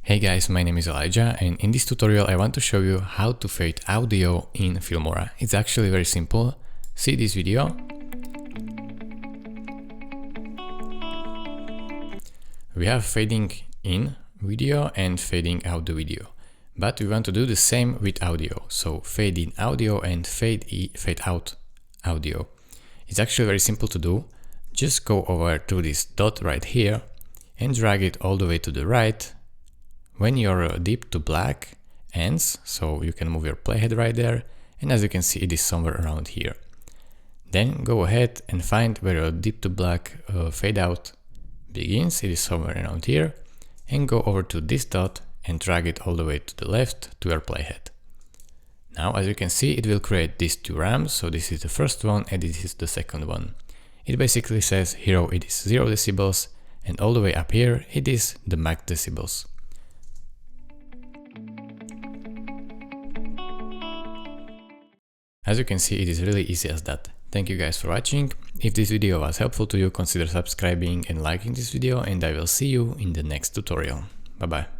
Hey guys, my name is Elijah, and in this tutorial I want to show you how to fade audio in Filmora. It's actually very simple. See this video. We have fading in video and fading out the video, but we want to do the same with audio. So fade in audio and fade out audio. It's actually very simple to do. Just go over to this dot right here and drag it all the way to the right. When your deep to black ends, so you can move your playhead right there, and as you can see it is somewhere around here. Then go ahead and find where your deep to black fade out begins, it is somewhere around here, and go over to this dot and drag it all the way to the left to your playhead. Now as you can see it will create these two ramps, so this is the first one and this is the second one. It basically says here it is 0 decibels and all the way up here it is the max decibels. As you can see, it is really easy as that. Thank you guys for watching. If this video was helpful to you, consider subscribing and liking this video, and I will see you in the next tutorial. Bye bye.